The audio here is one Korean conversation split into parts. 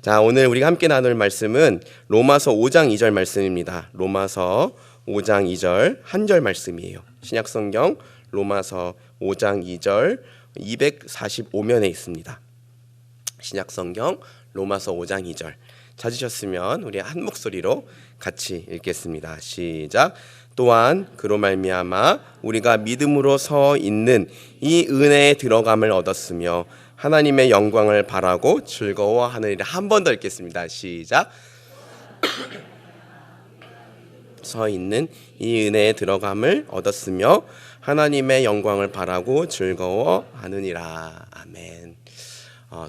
자, 오늘 우리가 함께 나눌 말씀은 로마서 5장 2절 말씀입니다. 로마서 5장 2절 한 절 말씀이에요. 신약성경 로마서 5장 2절 245면에 있습니다. 신약성경 로마서 5장 2절 찾으셨으면 우리 한 목소리로 같이 읽겠습니다. 시작. 또한 그로 말미암아 우리가 믿음으로 서 있는 이 은혜에 들어감을 얻었으며 하나님의 영광을 바라고 즐거워하느니라. 한 번 더 읽겠습니다. 시작. 서 있는 이 은혜에 들어감을 얻었으며 하나님의 영광을 바라고 즐거워하느니라. 아멘.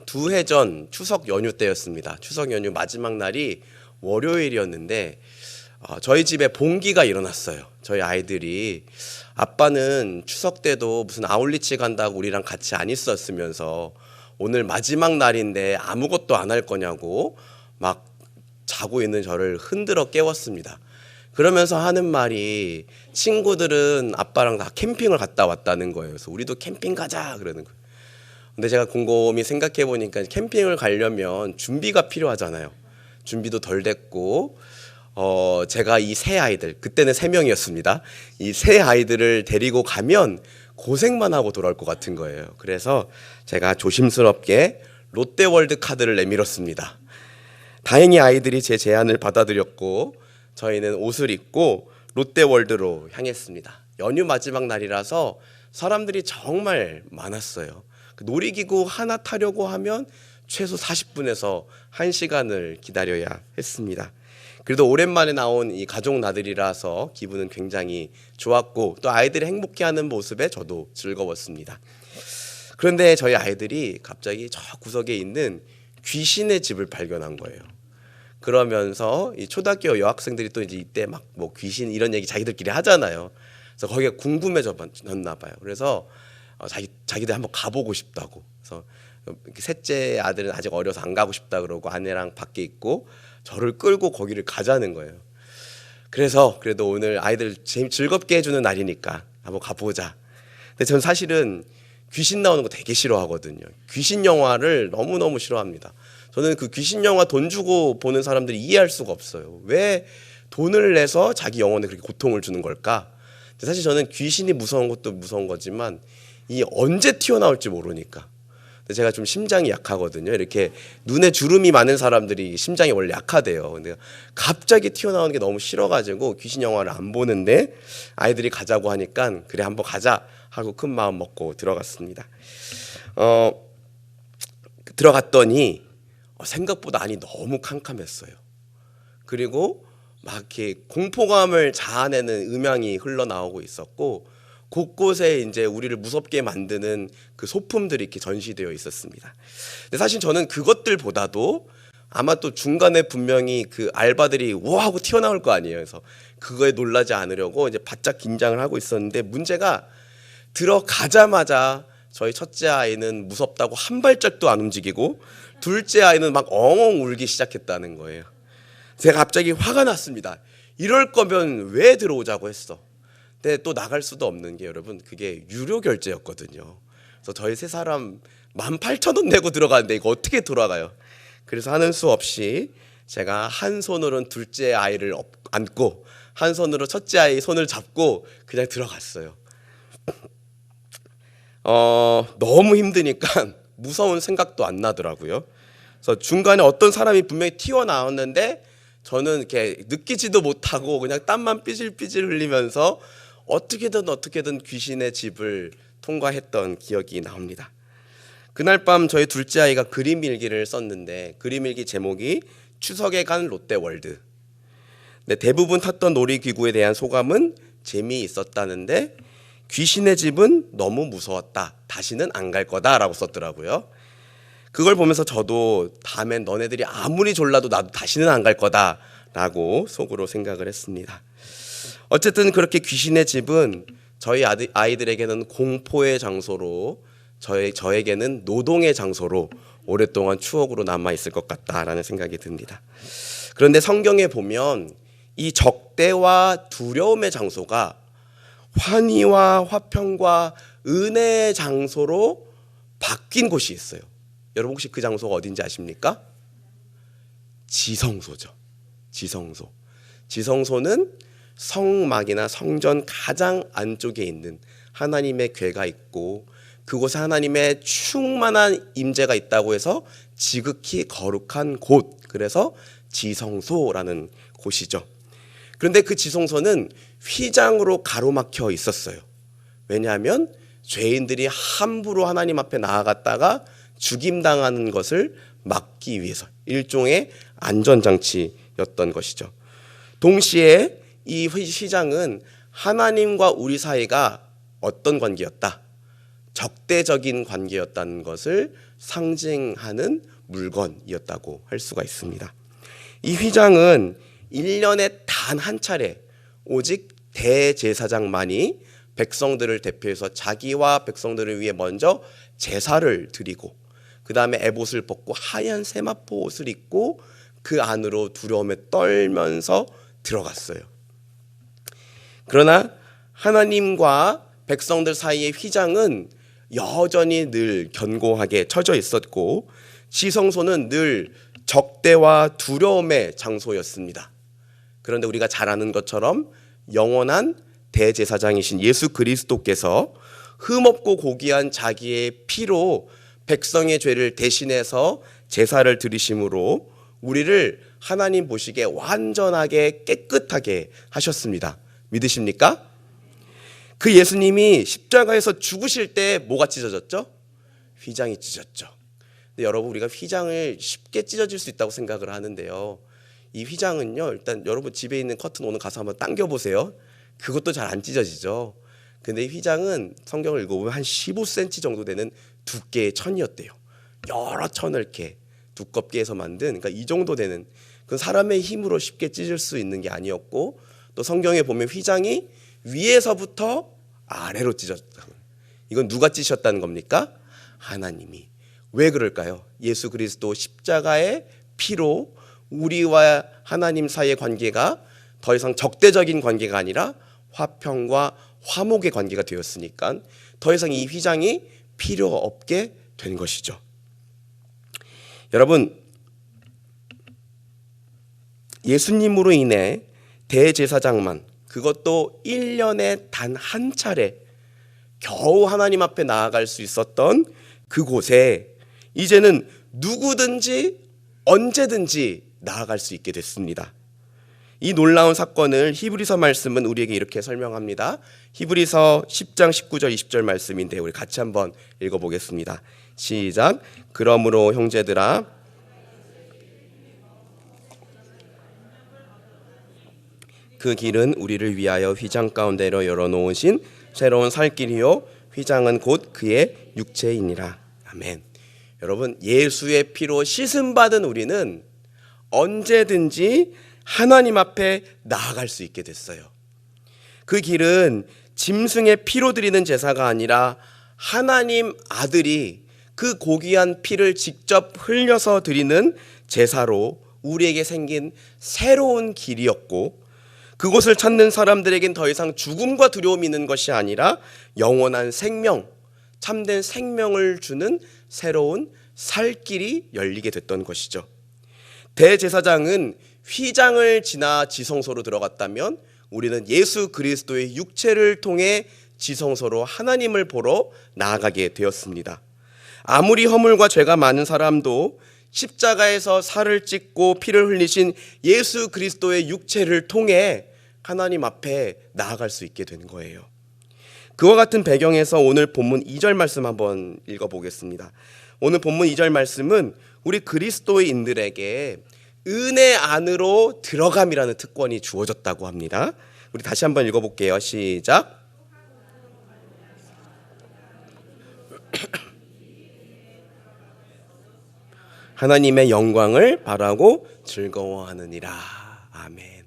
두 해 전 추석 연휴 때였습니다. 추석 연휴 마지막 날이 월요일이었는데 저희 집에 봉기가 일어났어요. 저희 아이들이 아빠는 추석 때도 무슨 아울리치 간다고 우리랑 같이 안 있었으면서 오늘 마지막 날인데 아무것도 안 할 거냐고 막 자고 있는 저를 흔들어 깨웠습니다. 그러면서 하는 말이 친구들은 아빠랑 다 캠핑을 갔다 왔다는 거예요. 그래서 우리도 캠핑 가자 그러는 거예요. 근데 제가 곰곰이 생각해 보니까 캠핑을 가려면 준비가 필요하잖아요. 준비도 덜 됐고 제가 이 세 아이들, 그때는 3명이었습니다. 이 세 아이들을 데리고 가면 고생만 하고 돌아올 것 같은 거예요. 그래서 제가 조심스럽게 롯데월드 카드를 내밀었습니다. 다행히 아이들이 제 제안을 받아들였고 저희는 옷을 입고 롯데월드로 향했습니다. 연휴 마지막 날이라서 사람들이 정말 많았어요. 놀이기구 하나 타려고 하면 최소 40분에서 1시간을 기다려야 했습니다. 그래도 오랜만에 나온 이 가족 나들이라서 기분은 굉장히 좋았고 또 아이들이 행복해하는 모습에 저도 즐거웠습니다. 그런데 저희 아이들이 갑자기 저 구석에 있는 귀신의 집을 발견한 거예요. 그러면서 이 초등학교 여학생들이 또 이제 이때 막 뭐 귀신 이런 얘기 자기들끼리 하잖아요. 그래서 거기가 궁금해졌나 봐요. 그래서 자기들 한번 가보고 싶다고. 그래서 셋째 아들은 아직 어려서 안 가고 싶다 그러고 아내랑 밖에 있고 저를 끌고 거기를 가자는 거예요. 그래서 그래도 오늘 아이들 즐겁게 해주는 날이니까 한번 가보자. 근데 저는 사실은 귀신 나오는 거 되게 싫어하거든요. 귀신 영화를 너무너무 싫어합니다. 저는 그 귀신 영화 돈 주고 보는 사람들이 이해할 수가 없어요. 왜 돈을 내서 자기 영혼에 그렇게 고통을 주는 걸까? 사실 저는 귀신이 무서운 것도 무서운 거지만 이 언제 튀어나올지 모르니까. 제가 좀 심장이 약하거든요. 이렇게 눈에 주름이 많은 사람들이 심장이 원래 약하대요. 근데 갑자기 튀어나오는 게 너무 싫어가지고 귀신 영화를 안 보는데 아이들이 가자고 하니까 그래 한번 가자 하고 큰 마음 먹고 들어갔습니다. 들어갔더니 생각보다 안이 너무 캄캄했어요. 그리고 막 이렇게 공포감을 자아내는 음향이 흘러나오고 있었고 곳곳에 이제 우리를 무섭게 만드는 그 소품들이 이렇게 전시되어 있었습니다. 근데 사실 저는 그것들보다도 아마 또 중간에 분명히 그 알바들이 와 하고 튀어나올 거 아니에요. 그래서 그거에 놀라지 않으려고 이제 바짝 긴장을 하고 있었는데 문제가 들어가자마자 저희 첫째 아이는 무섭다고 한 발짝도 안 움직이고 둘째 아이는 막 엉엉 울기 시작했다는 거예요. 제가 갑자기 화가 났습니다. 이럴 거면 왜 들어오자고 했어? 근데 또 나갈 수도 없는 게 여러분 그게 유료 결제였거든요. 그래서 저희 세 사람 18,000원 내고 들어가는데 이거 어떻게 돌아가요? 그래서 하는 수 없이 제가 한 손으로는 둘째 아이를 안고 한 손으로 첫째 아이 손을 잡고 그냥 들어갔어요. 너무 힘드니까 무서운 생각도 안 나더라고요. 그래서 중간에 어떤 사람이 분명히 튀어나왔는데 저는 이렇게 느끼지도 못하고 그냥 땀만 삐질삐질 흘리면서 어떻게든 귀신의 집을 통과했던 기억이 나옵니다. 그날 밤 저희 둘째 아이가 그림 일기를 썼는데 그림 일기 제목이 추석에 간 롯데월드. 근데 대부분 탔던 놀이기구에 대한 소감은 재미있었다는데 귀신의 집은 너무 무서웠다. 다시는 안 갈 거다라고 썼더라고요. 그걸 보면서 저도 다음엔 너네들이 아무리 졸라도 나도 다시는 안 갈 거다라고 속으로 생각을 했습니다. 어쨌든 그렇게 귀신의 집은 저희 아이들에게는 공포의 장소로 저에게는 노동의 장소로 오랫동안 추억으로 남아있을 것 같다라는 생각이 듭니다. 그런데 성경에 보면 이 적대와 두려움의 장소가 환희와 화평과 은혜의 장소로 바뀐 곳이 있어요. 여러분 혹시 그 장소가 어딘지 아십니까? 지성소죠. 지성소. 지성소는 성막이나 성전 가장 안쪽에 있는 하나님의 궤가 있고 그곳에 하나님의 충만한 임재가 있다고 해서 지극히 거룩한 곳, 그래서 지성소라는 곳이죠. 그런데 그 지성소는 휘장으로 가로막혀 있었어요. 왜냐하면 죄인들이 함부로 하나님 앞에 나아갔다가 죽임당하는 것을 막기 위해서 일종의 안전장치였던 것이죠. 동시에 이 휘장은 하나님과 우리 사이가 어떤 관계였다? 적대적인 관계였다는 것을 상징하는 물건이었다고 할 수가 있습니다. 이 휘장은 1년에 단 한 차례 오직 대제사장만이 백성들을 대표해서 자기와 백성들을 위해 먼저 제사를 드리고 그 다음에 에봇을 벗고 하얀 세마포 옷을 입고 그 안으로 두려움에 떨면서 들어갔어요. 그러나 하나님과 백성들 사이의 휘장은 여전히 늘 견고하게 쳐져 있었고 지성소는 늘 적대와 두려움의 장소였습니다. 그런데 우리가 잘 아는 것처럼 영원한 대제사장이신 예수 그리스도께서 흠없고 고귀한 자기의 피로 백성의 죄를 대신해서 제사를 드리심으로 우리를 하나님 보시기에 완전하게 깨끗하게 하셨습니다. 믿으십니까? 그 예수님이 십자가에서 죽으실 때 뭐가 찢어졌죠? 휘장이 찢어졌죠. 근데 여러분, 우리가 휘장을 쉽게 찢어질 수 있다고 생각을 하는데요, 이 휘장은요, 일단 여러분 집에 있는 커튼 오늘 가서 한번 당겨보세요. 그것도 잘 안 찢어지죠. 근데 이 휘장은 성경을 읽어보면 한 15cm 정도 되는 두께의 천이었대요. 여러 천을 이렇게 두껍게 해서 만든, 그러니까 이 정도 되는, 그 사람의 힘으로 쉽게 찢을 수 있는 게 아니었고, 또 성경에 보면 휘장이 위에서부터 아래로 찢어졌다고. 이건 누가 찢으셨다는 겁니까? 하나님이. 왜 그럴까요? 예수 그리스도 십자가의 피로 우리와 하나님 사이의 관계가 더 이상 적대적인 관계가 아니라 화평과 화목의 관계가 되었으니까 더 이상 이 휘장이 필요 없게 된 것이죠. 여러분, 예수님으로 인해 대제사장만, 그것도 1년에 단 한 차례 겨우 하나님 앞에 나아갈 수 있었던 그곳에 이제는 누구든지 언제든지 나아갈 수 있게 됐습니다. 이 놀라운 사건을 히브리서 말씀은 우리에게 이렇게 설명합니다. 히브리서 10장 19절 20절 말씀인데 우리 같이 한번 읽어보겠습니다. 시작. 그러므로 형제들아, 그 길은 우리를 위하여 휘장 가운데로 열어놓으신 새로운 살 길이요 휘장은 곧 그의 육체이니라. 아멘. 여러분, 예수의 피로 씻음받은 우리는 언제든지 하나님 앞에 나아갈 수 있게 됐어요. 그 길은 짐승의 피로 드리는 제사가 아니라 하나님 아들이 그 고귀한 피를 직접 흘려서 드리는 제사로 우리에게 생긴 새로운 길이었고, 그곳을 찾는 사람들에겐 더 이상 죽음과 두려움이 있는 것이 아니라 영원한 생명, 참된 생명을 주는 새로운 살 길이 열리게 됐던 것이죠. 대제사장은 휘장을 지나 지성소로 들어갔다면 우리는 예수 그리스도의 육체를 통해 지성소로 하나님을 보러 나아가게 되었습니다. 아무리 허물과 죄가 많은 사람도 십자가에서 살을 찢고 피를 흘리신 예수 그리스도의 육체를 통해 하나님 앞에 나아갈 수 있게 된 거예요. 그와 같은 배경에서 오늘 본문 2절 말씀 한번 읽어보겠습니다. 오늘 본문 2절 말씀은 우리 그리스도인들에게 은혜 안으로 들어감이라는 특권이 주어졌다고 합니다. 우리 다시 한번 읽어볼게요. 시작. 하나님의 영광을 바라고 즐거워하느니라. 아멘.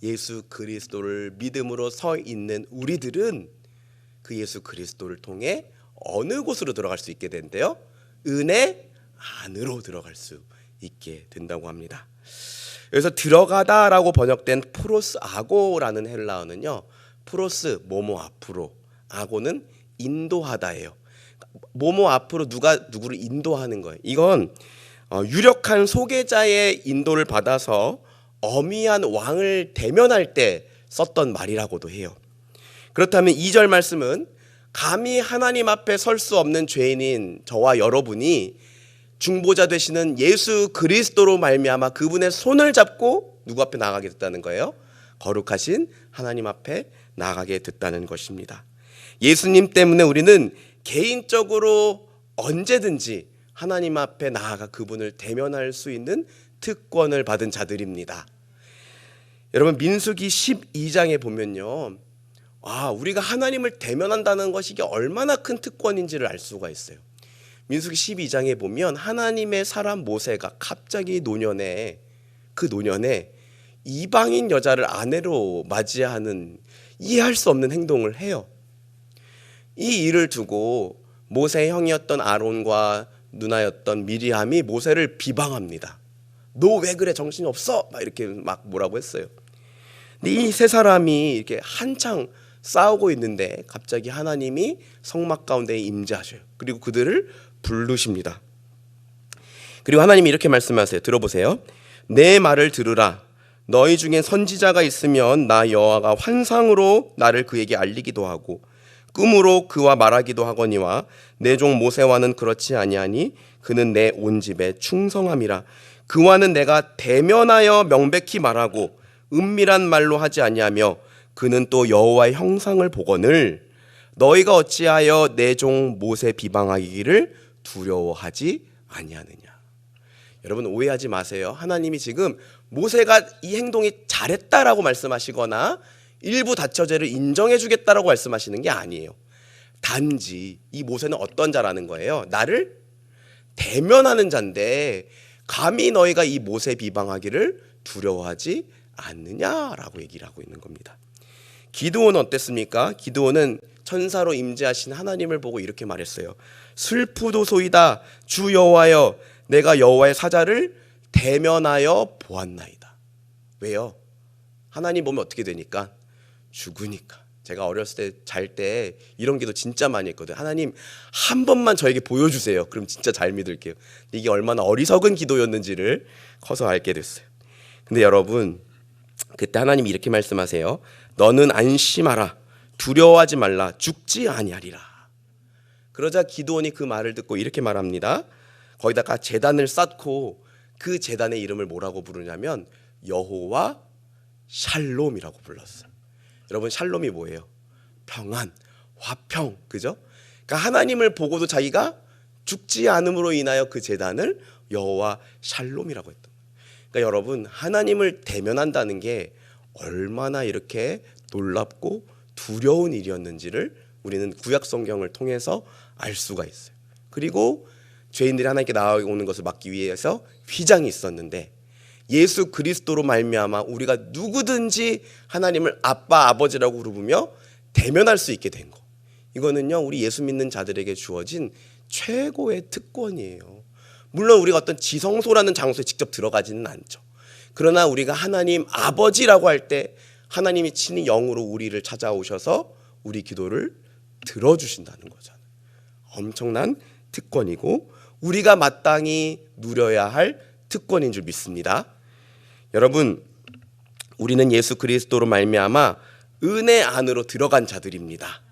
예수 그리스도를 믿음으로 서 있는 우리들은 그 예수 그리스도를 통해 어느 곳으로 들어갈 수 있게 된대요? 은혜 안으로 들어갈 수 있게 된다고 합니다. 여기서 들어가다라고 번역된 프로스 아고라는 헬라어는요, 프로스 뭐뭐 앞으로, 아고는 인도하다예요. 뭐뭐 앞으로 누가 누구를 인도하는 거예요. 이건 유력한 소개자의 인도를 받아서 어미한 왕을 대면할 때 썼던 말이라고도 해요. 그렇다면 2절 말씀은 감히 하나님 앞에 설 수 없는 죄인인 저와 여러분이 중보자 되시는 예수 그리스도로 말미암아 그분의 손을 잡고 누구 앞에 나가게 됐다는 거예요? 거룩하신 하나님 앞에 나가게 됐다는 것입니다. 예수님 때문에 우리는 개인적으로 언제든지 하나님 앞에 나아가 그분을 대면할 수 있는 특권을 받은 자들입니다. 여러분, 민수기 12장에 보면요, 우리가 하나님을 대면한다는 것이 이게 얼마나 큰 특권인지를 알 수가 있어요. 민수기 12장에 보면 하나님의 사람 모세가 갑자기 노년에 이방인 여자를 아내로 맞이하는 이해할 수 없는 행동을 해요. 이 일을 두고 모세의 형이었던 아론과 누나였던 미리암이 모세를 비방합니다. 너 왜 그래, 정신이 없어? 막 이렇게 막 뭐라고 했어요. 근데 이 세 사람이 이렇게 한창 싸우고 있는데 갑자기 하나님이 성막 가운데 임재하셔요. 그리고 그들을 부르십니다. 그리고 하나님이 이렇게 말씀하세요. 들어보세요. 내 말을 들으라. 너희 중에 선지자가 있으면 나 여호와가 환상으로 나를 그에게 알리기도 하고 꿈으로 그와 말하기도 하거니와 내 종 모세와는 그렇지 아니하니 그는 내 온 집에 충성함이라. 그와는 내가 대면하여 명백히 말하고 은밀한 말로 하지 아니하며 그는 또 여호와의 형상을 보거늘 너희가 어찌하여 내 종 모세 비방하기를 두려워하지 아니하느냐. 여러분, 오해하지 마세요. 하나님이 지금 모세가 이 행동이 잘했다라고 말씀하시거나 일부 다처제를 인정해 주겠다라고 말씀하시는 게 아니에요. 단지 이 모세는 어떤 자라는 거예요? 나를 대면하는 자인데 감히 너희가 이 모세 비방하기를 두려워하지 않느냐라고 얘기를 하고 있는 겁니다. 기드온은 어땠습니까? 기드온은 천사로 임재하신 하나님을 보고 이렇게 말했어요. 슬프도소이다 주 여호와여, 내가 여호와의 사자를 대면하여 보았나이다. 왜요? 하나님 보면 어떻게 되니까? 죽으니까. 제가 어렸을 때 잘 때 이런 기도 진짜 많이 했거든요. 하나님 한 번만 저에게 보여주세요. 그럼 진짜 잘 믿을게요. 이게 얼마나 어리석은 기도였는지를 커서 알게 됐어요. 근데 여러분, 그때 하나님이 이렇게 말씀하세요. 너는 안심하라. 두려워하지 말라. 죽지 아니하리라. 그러자 기드온이 그 말을 듣고 이렇게 말합니다. 거기다가 제단을 쌓고 그 제단의 이름을 뭐라고 부르냐면 여호와 샬롬이라고 불렀어요. 여러분, 샬롬이 뭐예요? 평안, 화평, 그죠? 그러니까 하나님을 보고도 자기가 죽지 않음으로 인하여 그 제단을 여호와 샬롬이라고 했던 거예요. 그러니까 여러분, 하나님을 대면한다는 게 얼마나 이렇게 놀랍고 두려운 일이었는지를 우리는 구약 성경을 통해서 알 수가 있어요. 그리고 죄인들이 하나님께 나아오는 것을 막기 위해서 휘장이 있었는데 예수 그리스도로 말미암아 우리가 누구든지 하나님을 아빠, 아버지라고 부르며 대면할 수 있게 된 거. 이거는요, 우리 예수 믿는 자들에게 주어진 최고의 특권이에요. 물론 우리가 어떤 지성소라는 장소에 직접 들어가지는 않죠. 그러나 우리가 하나님 아버지라고 할 때 하나님이 친히 영으로 우리를 찾아오셔서 우리 기도를 들어주신다는 거잖아요. 엄청난 특권이고 우리가 마땅히 누려야 할 특권인 줄 믿습니다. 여러분, 우리는 예수 그리스도로 말미암아 은혜 안으로 들어간 자들입니다.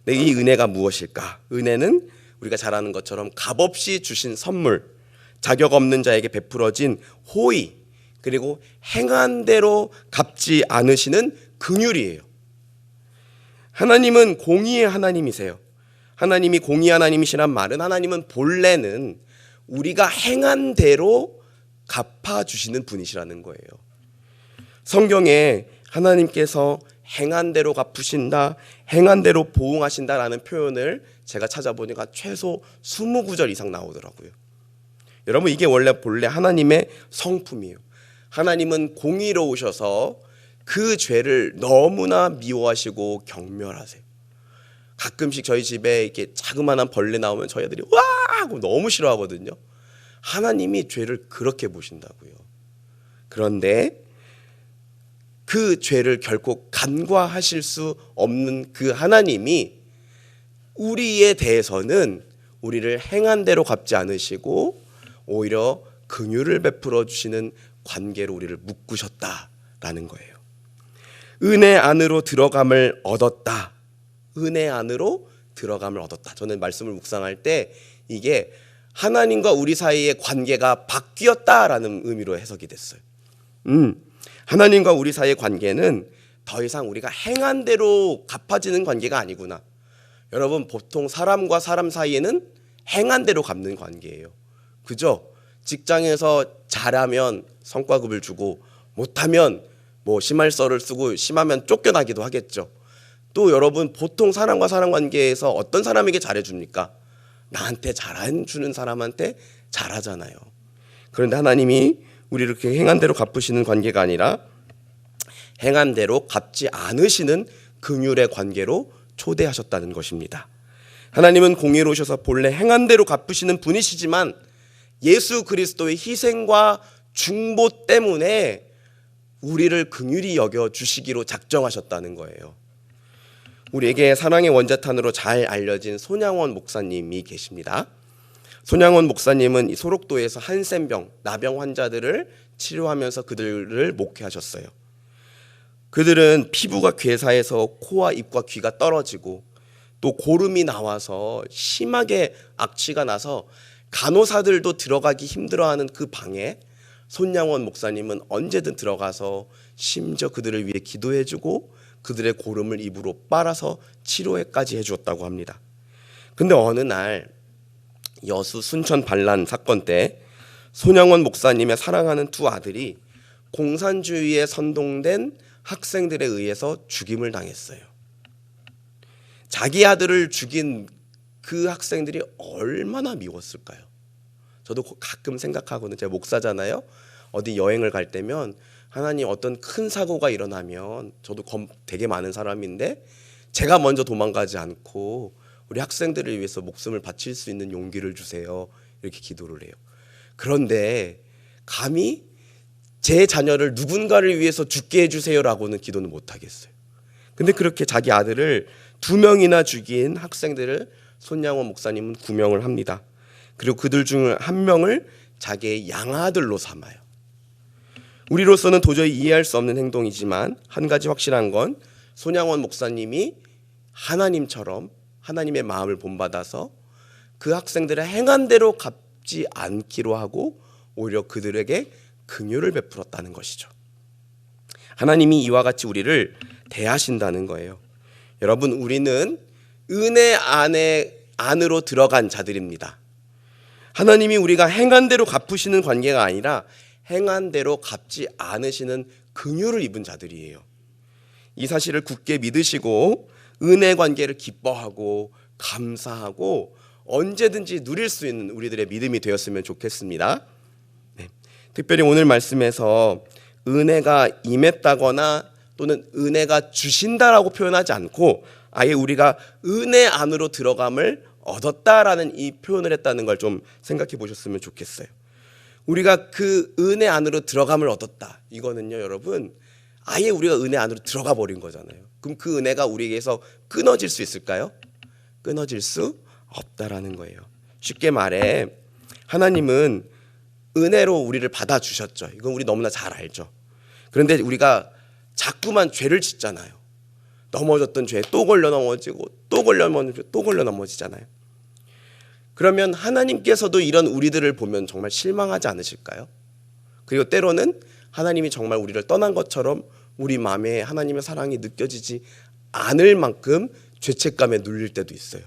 네, 이 은혜가 무엇일까? 은혜는 우리가 잘 아는 것처럼 값없이 주신 선물, 자격 없는 자에게 베풀어진 호의, 그리고 행한 대로 갚지 않으시는 긍휼이에요. 하나님은 공의의 하나님이세요. 하나님이 공의 하나님이시란 말은 하나님은 본래는 우리가 행한 대로 갚아주시는 분이시라는 거예요. 성경에 하나님께서 행한 대로 갚으신다, 행한 대로 보응하신다라는 표현을 제가 찾아보니까 최소 20구절 이상 나오더라고요. 여러분, 이게 본래 하나님의 성품이에요. 하나님은 공의로우셔서 그 죄를 너무나 미워하시고 경멸하세요. 가끔씩 저희 집에 이렇게 자그마한 벌레 나오면 저희 아들이 와 하고 너무 싫어하거든요. 하나님이 죄를 그렇게 보신다고요. 그런데 그 죄를 결코 간과하실 수 없는 그 하나님이 우리에 대해서는 우리를 행한 대로 갚지 않으시고 오히려 긍휼을 베풀어 주시는 관계로 우리를 묶으셨다라는 거예요. 은혜 안으로 들어감을 얻었다. 은혜 안으로 들어감을 얻었다. 저는 말씀을 묵상할 때 이게 하나님과 우리 사이의 관계가 바뀌었다라는 의미로 해석이 됐어요. 하나님과 우리 사이의 관계는 더 이상 우리가 행한 대로 갚아지는 관계가 아니구나. 여러분, 보통 사람과 사람 사이에는 행한 대로 갚는 관계예요. 그죠? 직장에서 잘하면 성과급을 주고 못하면 뭐 심할서를 쓰고 심하면 쫓겨나기도 하겠죠. 또 여러분, 보통 사람과 사람 관계에서 어떤 사람에게 잘해줍니까? 나한테 잘해주는 사람한테 잘하잖아요. 그런데 하나님이 우리를 그렇게 행한 대로 갚으시는 관계가 아니라 행한 대로 갚지 않으시는 긍휼의 관계로 초대하셨다는 것입니다. 하나님은 공의로우셔서 본래 행한 대로 갚으시는 분이시지만 예수 그리스도의 희생과 중보 때문에 우리를 긍휼히 여겨 주시기로 작정하셨다는 거예요. 우리에게 사랑의 원자탄으로 잘 알려진 손양원 목사님이 계십니다. 손양원 목사님은 이 소록도에서 한센병, 나병 환자들을 치료하면서 그들을 목회하셨어요. 그들은 피부가 괴사해서 코와 입과 귀가 떨어지고 또 고름이 나와서 심하게 악취가 나서 간호사들도 들어가기 힘들어하는 그 방에 손양원 목사님은 언제든 들어가서 심지어 그들을 위해 기도해주고 그들의 고름을 입으로 빨아서 치료까지 해주었다고 합니다. 근데 어느 날 여수 순천 반란 사건 때 손양원 목사님의 사랑하는 두 아들이 공산주의에 선동된 학생들에 의해서 죽임을 당했어요. 자기 아들을 죽인 그 학생들이 얼마나 미웠을까요? 저도 가끔 생각하거든요. 제가 목사잖아요. 어디 여행을 갈 때면 하나님 어떤 큰 사고가 일어나면 저도 되게 많은 사람인데 제가 먼저 도망가지 않고 우리 학생들을 위해서 목숨을 바칠 수 있는 용기를 주세요. 이렇게 기도를 해요. 그런데 감히 제 자녀를 누군가를 위해서 죽게 해주세요라고는 기도는 못하겠어요. 근데 그렇게 자기 아들을 2명이나 죽인 학생들을 손양원 목사님은 구명을 합니다. 그리고 그들 중 1명을 자기의 양아들로 삼아요. 우리로서는 도저히 이해할 수 없는 행동이지만 한 가지 확실한 건 손양원 목사님이 하나님처럼 하나님의 마음을 본받아서 그 학생들의 행한 대로 갚지 않기로 하고 오히려 그들에게 긍휼을 베풀었다는 것이죠. 하나님이 이와 같이 우리를 대하신다는 거예요. 여러분, 우리는 은혜 안으로 들어간 자들입니다. 하나님이 우리가 행한 대로 갚으시는 관계가 아니라 행한 대로 갚지 않으시는 긍휼을 입은 자들이에요. 이 사실을 굳게 믿으시고 은혜 관계를 기뻐하고 감사하고 언제든지 누릴 수 있는 우리들의 믿음이 되었으면 좋겠습니다. 네. 특별히 오늘 말씀에서 은혜가 임했다거나 또는 은혜가 주신다라고 표현하지 않고 아예 우리가 은혜 안으로 들어감을 얻었다라는 이 표현을 했다는 걸 좀 생각해 보셨으면 좋겠어요. 우리가 그 은혜 안으로 들어감을 얻었다. 이거는요, 여러분, 아예 우리가 은혜 안으로 들어가 버린 거잖아요. 그럼 그 은혜가 우리에게서 끊어질 수 있을까요? 끊어질 수 없다라는 거예요. 쉽게 말해 하나님은 은혜로 우리를 받아주셨죠. 이건 우리 너무나 잘 알죠. 그런데 우리가 자꾸만 죄를 짓잖아요. 넘어졌던 죄에 또 걸려 넘어지고 또 걸려 넘어지고 또 걸려 넘어지잖아요. 그러면 하나님께서도 이런 우리들을 보면 정말 실망하지 않으실까요? 그리고 때로는 하나님이 정말 우리를 떠난 것처럼 우리 마음에 하나님의 사랑이 느껴지지 않을 만큼 죄책감에 눌릴 때도 있어요.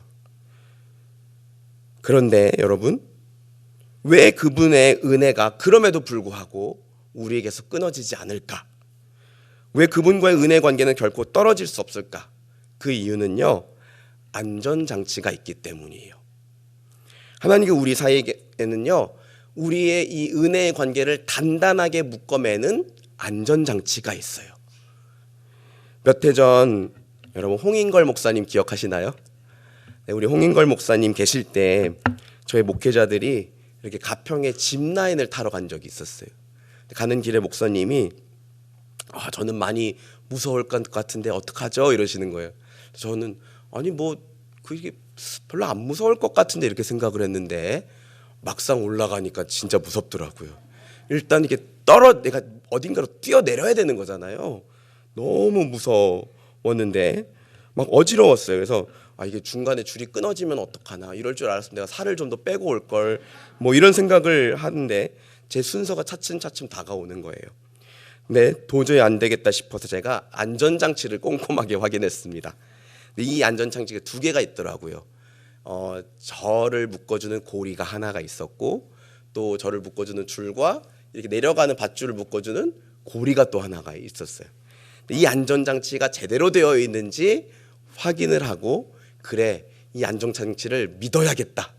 그런데 여러분, 왜 그분의 은혜가 그럼에도 불구하고 우리에게서 끊어지지 않을까? 왜 그분과의 은혜 관계는 결코 떨어질 수 없을까? 그 이유는요, 안전장치가 있기 때문이에요. 하나님과 우리 사이에는요, 우리의 이 은혜의 관계를 단단하게 묶어매는 안전장치가 있어요. 몇 해 전 여러분 홍인걸 목사님 기억하시나요? 네, 우리 홍인걸 목사님 계실 때 저희 목회자들이 이렇게 가평에 짚라인을 타러 간 적이 있었어요. 가는 길에 목사님이 저는 많이 무서울 것 같은데 어떡하죠? 이러시는 거예요. 저는 아니 뭐 그게 별로 안 무서울 것 같은데 이렇게 생각을 했는데 막상 올라가니까 진짜 무섭더라고요. 일단 이게 내가 어딘가로 뛰어내려야 되는 거잖아요. 너무 무서웠는데 막 어지러웠어요. 그래서 이게 중간에 줄이 끊어지면 어떡하나, 이럴 줄 알았으면 내가 살을 좀 더 빼고 올 걸, 뭐 이런 생각을 하는데 제 순서가 차츰차츰 다가오는 거예요. 근데 도저히 안 되겠다 싶어서 제가 안전장치를 꼼꼼하게 확인했습니다. 이 안전장치가 두 개가 있더라고요. 저를 묶어주는 고리가 하나가 있었고, 또 저를 묶어주는 줄과 이렇게 내려가는 밧줄을 묶어주는 고리가 또 하나가 있었어요. 이 안전장치가 제대로 되어 있는지 확인을 하고, 그래, 이 안전장치를 믿어야겠다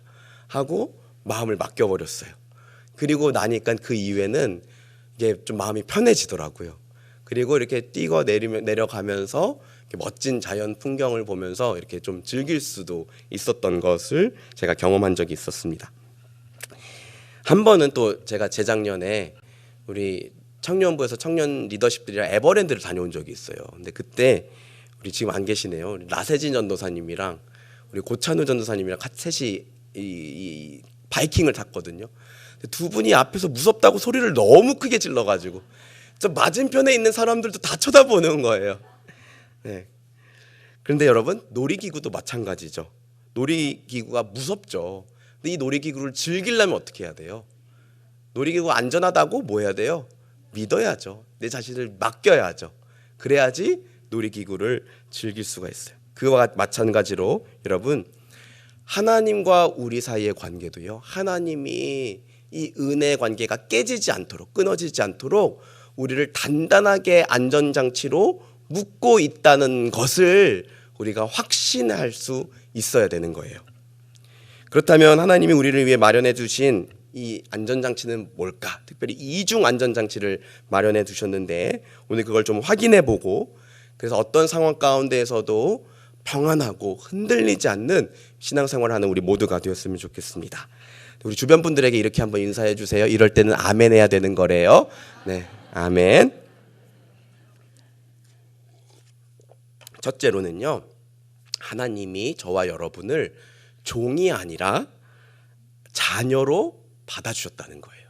하고 마음을 맡겨버렸어요. 그리고 나니까 그 이후에는 이게 좀 마음이 편해지더라고요. 그리고 이렇게 뛰고 내려가면서 이렇게 멋진 자연 풍경을 보면서 이렇게 좀 즐길 수도 있었던 것을 제가 경험한 적이 있었습니다. 한 번은 또 제가 재작년에 우리 청년부에서 청년 리더십들이랑 에버랜드를 다녀온 적이 있어요. 근데 그때 우리 지금 안 계시네요. 우리 나세진 전도사님이랑 우리 고찬우 전도사님이랑 셋이 이 바이킹을 탔거든요. 두 분이 앞에서 무섭다고 소리를 너무 크게 질러가지고 저 맞은편에 있는 사람들도 다 쳐다보는 거예요. 네. 그런데 여러분, 놀이기구도 마찬가지죠. 놀이기구가 무섭죠. 근데 이 놀이기구를 즐기려면 어떻게 해야 돼요? 놀이기구가 안전하다고 뭐 해야 돼요? 믿어야죠. 내 자신을 맡겨야죠. 그래야지 놀이기구를 즐길 수가 있어요. 그와 마찬가지로 여러분, 하나님과 우리 사이의 관계도요, 하나님이 이 은혜의 관계가 깨지지 않도록, 끊어지지 않도록 우리를 단단하게 안전장치로 묶고 있다는 것을 우리가 확신할 수 있어야 되는 거예요. 그렇다면 하나님이 우리를 위해 마련해 두신 이 안전장치는 뭘까? 특별히 이중 안전장치를 마련해 두셨는데 오늘 그걸 좀 확인해 보고, 그래서 어떤 상황 가운데에서도 평안하고 흔들리지 않는 신앙생활을 하는 우리 모두가 되었으면 좋겠습니다. 우리 주변 분들에게 이렇게 한번 인사해 주세요. 이럴 때는 아멘 해야 되는 거래요. 네, 아멘. 첫째로는요, 하나님이 저와 여러분을 종이 아니라 자녀로 받아주셨다는 거예요.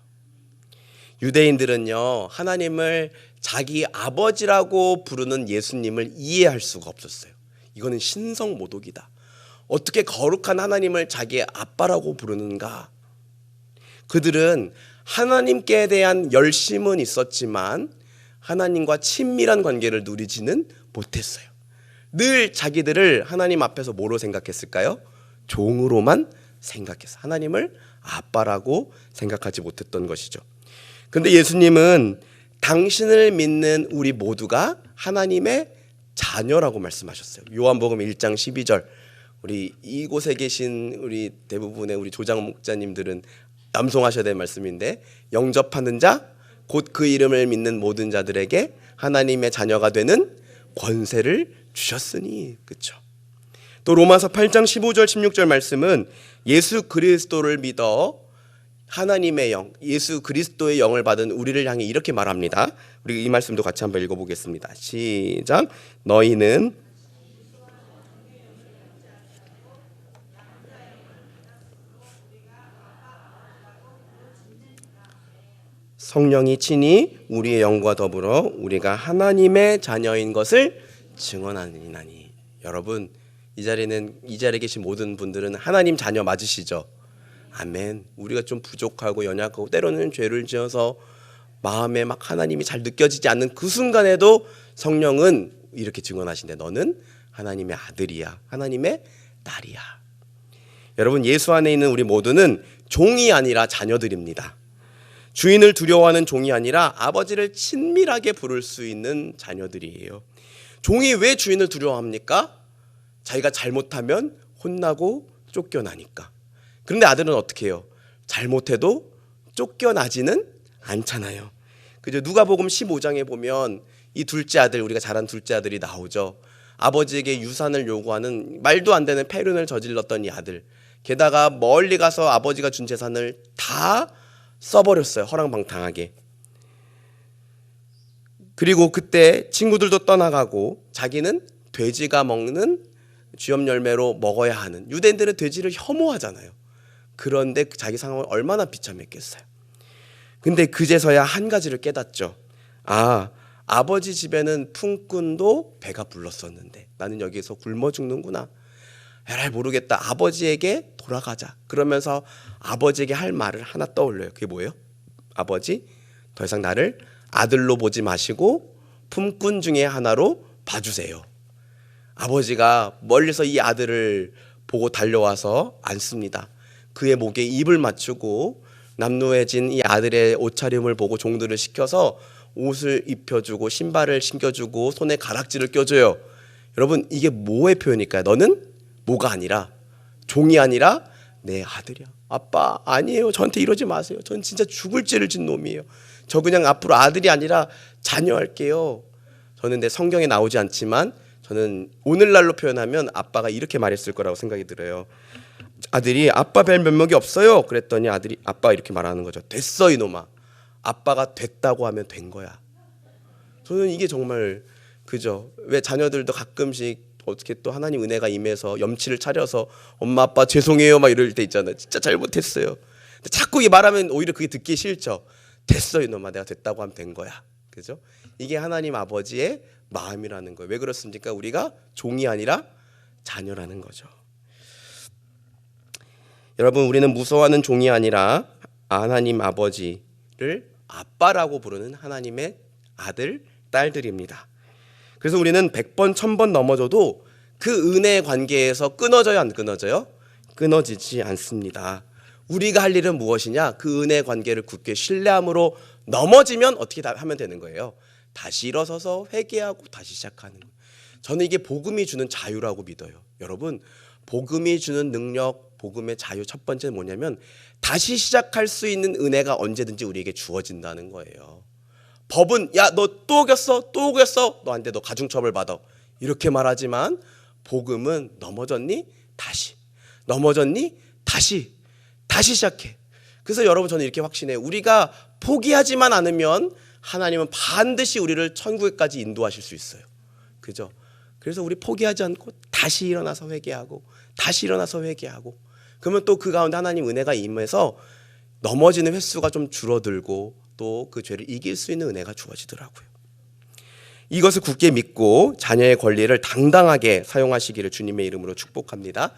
유대인들은요, 하나님을 자기 아버지라고 부르는 예수님을 이해할 수가 없었어요. 이거는 신성모독이다. 어떻게 거룩한 하나님을 자기의 아빠라고 부르는가? 그들은 하나님께 대한 열심은 있었지만 하나님과 친밀한 관계를 누리지는 못했어요. 늘 자기들을 하나님 앞에서 뭐로 생각했을까요? 종으로만 생각해서 하나님을 아빠라고 생각하지 못했던 것이죠. 그런데 예수님은 당신을 믿는 우리 모두가 하나님의 자녀라고 말씀하셨어요. 요한복음 1장 12절. 우리 이곳에 계신 우리 대부분의 우리 조장 목자님들은 암송하셔야 될 말씀인데, 영접하는 자 곧 그 이름을 믿는 모든 자들에게 하나님의 자녀가 되는 권세를 주셨으니. 그렇죠. 또 로마서 8장 15절 16절 말씀은 예수 그리스도를 믿어 하나님의 영, 예수 그리스도의 영을 받은 우리를 향해 이렇게 말합니다. 우리 이 말씀도 같이 한번 읽어보겠습니다. 시작. 너희는 성령이 친히 우리의 영과 더불어 우리가 하나님의 자녀인 것을 증언하니나니. 여러분, 이 자리에 계신 모든 분들은 하나님 자녀 맞으시죠? 아멘. 우리가 좀 부족하고 연약하고 때로는 죄를 지어서 마음에 막 하나님이 잘 느껴지지 않는 그 순간에도 성령은 이렇게 증언하신대. 너는 하나님의 아들이야. 하나님의 딸이야. 여러분, 예수 안에 있는 우리 모두는 종이 아니라 자녀들입니다. 주인을 두려워하는 종이 아니라 아버지를 친밀하게 부를 수 있는 자녀들이에요. 종이 왜 주인을 두려워합니까? 자기가 잘못하면 혼나고 쫓겨나니까. 그런데 아들은 어떻게 해요? 잘못해도 쫓겨나지는 않잖아요. 그죠? 누가복음 15장에 보면 이 둘째 아들, 우리가 잘 아는 둘째 아들이 나오죠. 아버지에게 유산을 요구하는 말도 안 되는 패륜을 저질렀던 이 아들. 게다가 멀리 가서 아버지가 준 재산을 다 써버렸어요. 허랑방탕하게. 그리고 그때 친구들도 떠나가고 자기는 돼지가 먹는 쥐염 열매로 먹어야 하는, 유대인들은 돼지를 혐오하잖아요. 그런데 자기 상황을 얼마나 비참했겠어요. 근데 그제서야 한 가지를 깨닫죠. 아버지 집에는 품꾼도 배가 불렀었는데 나는 여기서 굶어 죽는구나. 에라이 모르겠다. 아버지에게 돌아가자. 그러면서 아버지에게 할 말을 하나 떠올려요. 그게 뭐예요? 아버지, 더 이상 나를 아들로 보지 마시고 품꾼 중에 하나로 봐주세요. 아버지가 멀리서 이 아들을 보고 달려와서 앉습니다. 그의 목에 입을 맞추고 남루해진 이 아들의 옷차림을 보고 종들을 시켜서 옷을 입혀주고 신발을 신겨주고 손에 가락지를 껴줘요. 여러분, 이게 뭐의 표현일까요? 너는 뭐가 아니라, 종이 아니라 내 아들이야. 아빠 아니에요. 저한테 이러지 마세요. 전 진짜 죽을 죄를 진 놈이에요. 저 그냥 앞으로 아들이 아니라 자녀 할게요. 저는 내 성경에 나오지 않지만 저는 오늘날로 표현하면 아빠가 이렇게 말했을 거라고 생각이 들어요. 아들이 아빠 별 면목이 없어요. 그랬더니 아빠가 이렇게 말하는 거죠. 됐어 이놈아. 아빠가 됐다고 하면 된 거야. 저는 이게 정말 그죠. 왜 자녀들도 가끔씩 어떻게 또 하나님 은혜가 임해서 염치를 차려서 엄마 아빠 죄송해요 막 이럴 때 있잖아요. 진짜 잘못했어요. 근데 자꾸 이 말하면 오히려 그게 듣기 싫죠. 됐어 이놈아. 내가 됐다고 하면 된 거야. 그죠? 이게 하나님 아버지의 마음이라는 거예요. 왜 그렇습니까? 우리가 종이 아니라 자녀라는 거죠. 여러분, 우리는 무서워하는 종이 아니라 하나님 아버지를 아빠라고 부르는 하나님의 아들, 딸들입니다. 그래서 우리는 100번, 1000번 넘어져도 그 은혜의 관계에서 끊어져요, 안 끊어져요? 끊어지지 않습니다. 우리가 할 일은 무엇이냐? 그 은혜의 관계를 굳게 신뢰함으로 넘어지면 어떻게 하면 되는 거예요? 다시 일어서서 회개하고 다시 시작하는 거예요. 저는 이게 복음이 주는 자유라고 믿어요. 여러분, 복음이 주는 능력, 복음의 자유 첫 번째는 뭐냐면 다시 시작할 수 있는 은혜가 언제든지 우리에게 주어진다는 거예요. 법은 야, 너 또 어겼어? 또 어겼어? 너한테 너 가중처벌 받아. 이렇게 말하지만 복음은 넘어졌니? 다시. 넘어졌니? 다시. 다시 시작해. 그래서 여러분, 저는 이렇게 확신해요. 우리가 포기하지만 않으면 하나님은 반드시 우리를 천국에까지 인도하실 수 있어요. 그죠? 그래서 우리 포기하지 않고 다시 일어나서 회개하고 다시 일어나서 회개하고 그러면 또 그 가운데 하나님 은혜가 임해서 넘어지는 횟수가 좀 줄어들고 또 그 죄를 이길 수 있는 은혜가 주어지더라고요. 이것을 굳게 믿고 자녀의 권리를 당당하게 사용하시기를 주님의 이름으로 축복합니다.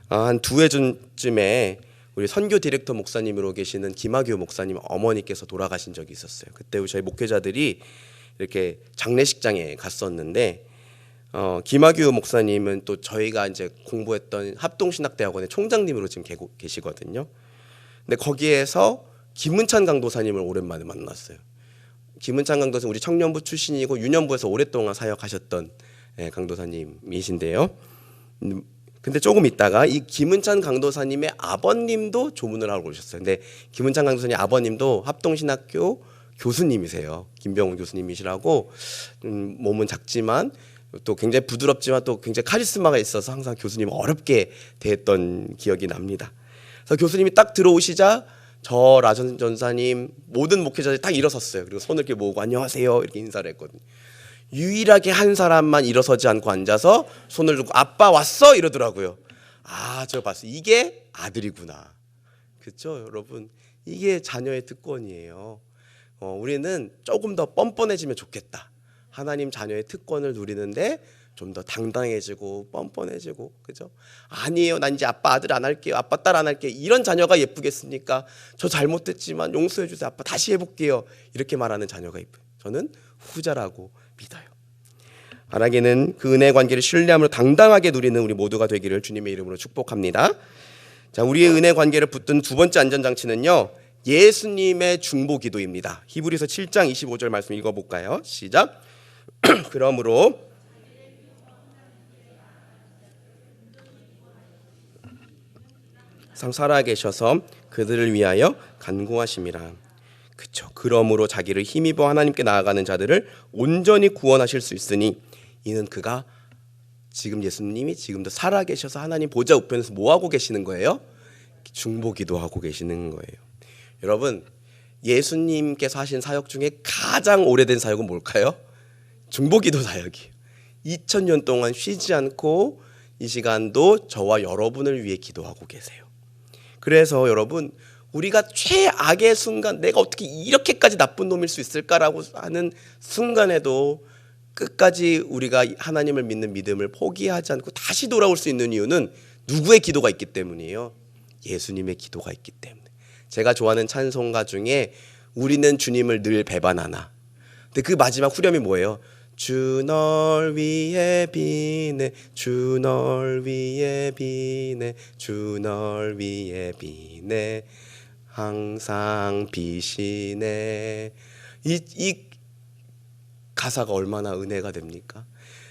한 2회 전쯤에 우리 선교 디렉터 목사님으로 계시는 김학규 목사님 어머니께서 돌아가신 적이 있었어요. 그때 저희 목회자들이 이렇게 장례식장에 갔었는데 김학규 목사님은 또 저희가 이제 공부했던 합동신학대학원의 총장님으로 지금 계시거든요. 근데 거기에서 김은찬 강도사님을 오랜만에 만났어요. 김은찬 강도사님 우리 청년부 출신이고 유년부에서 오랫동안 사역하셨던 강도사님이신데요. 근데 조금 있다가 이 김은찬 강도사님의 아버님도 조문을 하고 오셨어요. 근데 김은찬 강도사님 아버님도 합동신학교 교수님이세요. 김병훈 교수님이시라고 몸은 작지만 또 굉장히 부드럽지만 또 굉장히 카리스마가 있어서 항상 교수님을 어렵게 대했던 기억이 납니다. 그래서 교수님이 딱 들어오시자 저 라전 전사님 모든 목회자들이 딱 일어섰어요. 그리고 손을 이렇게 모으고 안녕하세요 이렇게 인사를 했거든요. 유일하게 한 사람만 일어서지 않고 앉아서 손을 들고 아빠 왔어 이러더라고요. 저 봤어요. 이게 아들이구나. 그렇죠, 여러분? 이게 자녀의 특권이에요. 우리는 조금 더 뻔뻔해지면 좋겠다. 하나님 자녀의 특권을 누리는데 좀 더 당당해지고 뻔뻔해지고, 그죠? 아니에요, 난 이제 아빠 아들 안 할게요, 아빠 딸 안 할게요. 이런 자녀가 예쁘겠습니까? 저 잘못했지만 용서해 주세요, 아빠 다시 해볼게요. 이렇게 말하는 자녀가 예뻐요. 저는 후자라고 믿어요. 바라기는 그 은혜 관계를 신뢰함으로 당당하게 누리는 우리 모두가 되기를 주님의 이름으로 축복합니다. 자, 우리의 은혜 관계를 붙든 두 번째 안전장치는요, 예수님의 중보기도입니다. 히브리서 7장 25절 말씀 읽어볼까요? 시작. 그러므로 살아계셔서 그들을 위하여 간구하심이라. 그쵸. 그러므로 자기를 힘입어 하나님께 나아가는 자들을 온전히 구원하실 수 있으니 이는 그가 지금 예수님이 지금도 살아계셔서 하나님 보좌 우편에서 뭐 하고 계시는 거예요? 중보기도하고 계시는 거예요. 여러분, 예수님께서 하신 사역 중에 가장 오래된 사역은 뭘까요? 중보기도 사역이에요. 2000년 동안 쉬지 않고 이 시간도 저와 여러분을 위해 기도하고 계세요. 그래서 여러분, 우리가 최악의 순간, 내가 어떻게 이렇게까지 나쁜 놈일 수 있을까라고 하는 순간에도 끝까지 우리가 하나님을 믿는 믿음을 포기하지 않고 다시 돌아올 수 있는 이유는 누구의 기도가 있기 때문이에요? 예수님의 기도가 있기 때문에. 제가 좋아하는 찬송가 중에 우리는 주님을 늘 배반하나. 근데 그 마지막 후렴이 뭐예요? 주 널 위해 비네, 주 널 위해 비네, 주 널 위해 비네, 항상 비시네. 이 가사가 얼마나 은혜가 됩니까?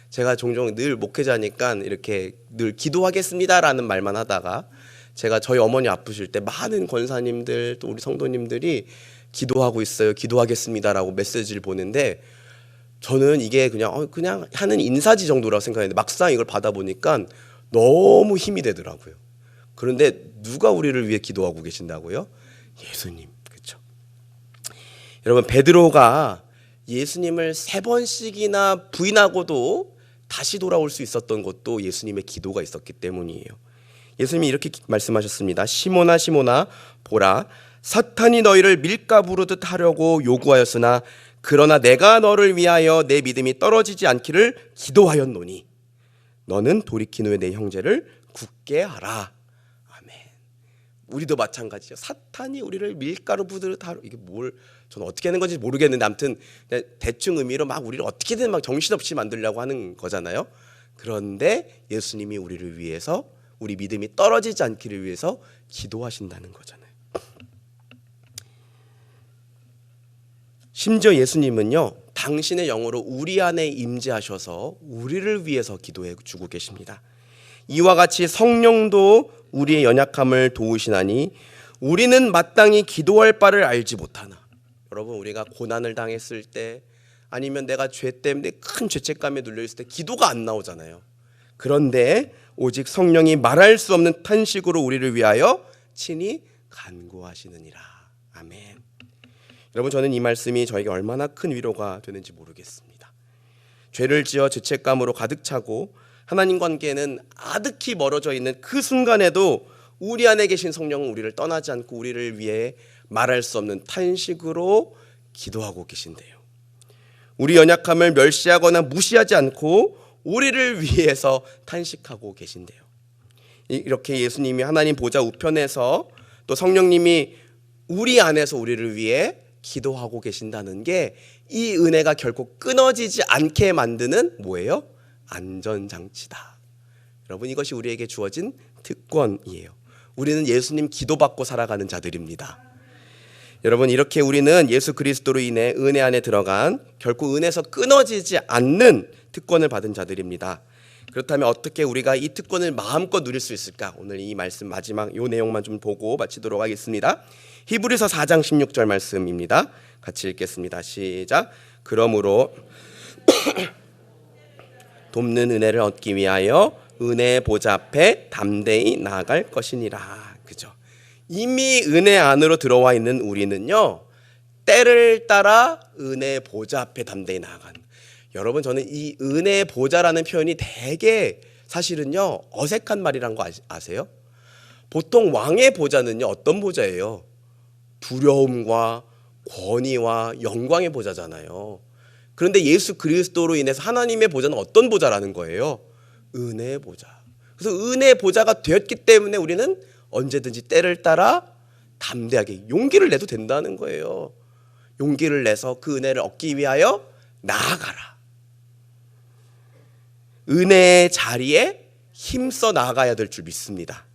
제가 종종 늘 목회자니까 이렇게 늘 기도하겠습니다라는 말만 하다가, 제가 저희 어머니 아프실 때 많은 권사님들 또 우리 성도님들이 기도하고 있어요, 기도하겠습니다라고 메시지를 보는데, 저는 이게 그냥 하는 인사지 정도라고 생각했는데 막상 이걸 받아보니까 너무 힘이 되더라고요. 그런데 누가 우리를 위해 기도하고 계신다고요? 예수님. 그렇죠? 여러분, 베드로가 예수님을 3번씩이나 부인하고도 다시 돌아올 수 있었던 것도 예수님의 기도가 있었기 때문이에요. 예수님이 이렇게 말씀하셨습니다. 시몬아 시몬아, 보라, 사탄이 너희를 밀가부르듯 하려고 요구하였으나 그러나 내가 너를 위하여 내 믿음이 떨어지지 않기를 기도하였노니 너는 돌이킨 후에 내 형제를 굳게 하라. 아멘. 우리도 마찬가지죠. 사탄이 우리를 밀가루 부르듯 하려, 이게 뭘 저는 어떻게 하는 건지 모르겠는데 아무튼 그냥 대충 의미로 막 우리를 어떻게든 막 정신없이 만들려고 하는 거잖아요. 그런데 예수님이 우리를 위해서, 우리 믿음이 떨어지지 않기를 위해서 기도하신다는 거잖아요. 심지어 예수님은요, 당신의 영으로 우리 안에 임재하셔서 우리를 위해서 기도해 주고 계십니다. 이와 같이 성령도 우리의 연약함을 도우시나니 우리는 마땅히 기도할 바를 알지 못하나. 여러분, 우리가 고난을 당했을 때, 아니면 내가 죄 때문에 큰 죄책감에 눌려 있을 때 기도가 안 나오잖아요. 그런데 오직 성령이 말할 수 없는 탄식으로 우리를 위하여 친히 간구하시느니라. 아멘. 여러분, 저는 이 말씀이 저에게 얼마나 큰 위로가 되는지 모르겠습니다. 죄를 지어 죄책감으로 가득 차고 하나님 관계는 아득히 멀어져 있는 그 순간에도 우리 안에 계신 성령은 우리를 떠나지 않고 우리를 위해 말할 수 없는 탄식으로 기도하고 계신대요. 우리 연약함을 멸시하거나 무시하지 않고 우리를 위해서 탄식하고 계신대요. 이렇게 예수님이 하나님 보좌 우편에서 또 성령님이 우리 안에서 우리를 위해 기도하고 계신다는 게, 이 은혜가 결코 끊어지지 않게 만드는 뭐예요? 안전장치다. 여러분, 이것이 우리에게 주어진 특권이에요. 우리는 예수님 기도받고 살아가는 자들입니다. 여러분, 이렇게 우리는 예수 그리스도로 인해 은혜 안에 들어간, 결코 은혜에서 끊어지지 않는 특권을 받은 자들입니다. 그렇다면 어떻게 우리가 이 특권을 마음껏 누릴 수 있을까? 오늘 이 말씀 마지막 이 내용만 좀 보고 마치도록 하겠습니다. 히브리서 4장 16절 말씀입니다. 같이 읽겠습니다. 시작. 그러므로 돕는 은혜를 얻기 위하여 은혜의 보좌 앞에 담대히 나아갈 것이니라. 그죠? 이미 은혜 안으로 들어와 있는 우리는요, 때를 따라 은혜의 보좌 앞에 담대히 나아가는. 여러분, 저는 이 은혜의 보좌라는 표현이 되게 사실은요 어색한 말이란 거 아세요? 보통 왕의 보좌는요 어떤 보좌예요? 두려움과 권위와 영광의 보좌잖아요. 그런데 예수 그리스도로 인해서 하나님의 보좌는 어떤 보좌라는 거예요? 은혜의 보좌. 그래서 은혜의 보좌가 되었기 때문에 우리는 언제든지 때를 따라 담대하게 용기를 내도 된다는 거예요. 용기를 내서 그 은혜를 얻기 위하여 나아가라. 은혜의 자리에 힘써 나아가야 될 줄 믿습니다.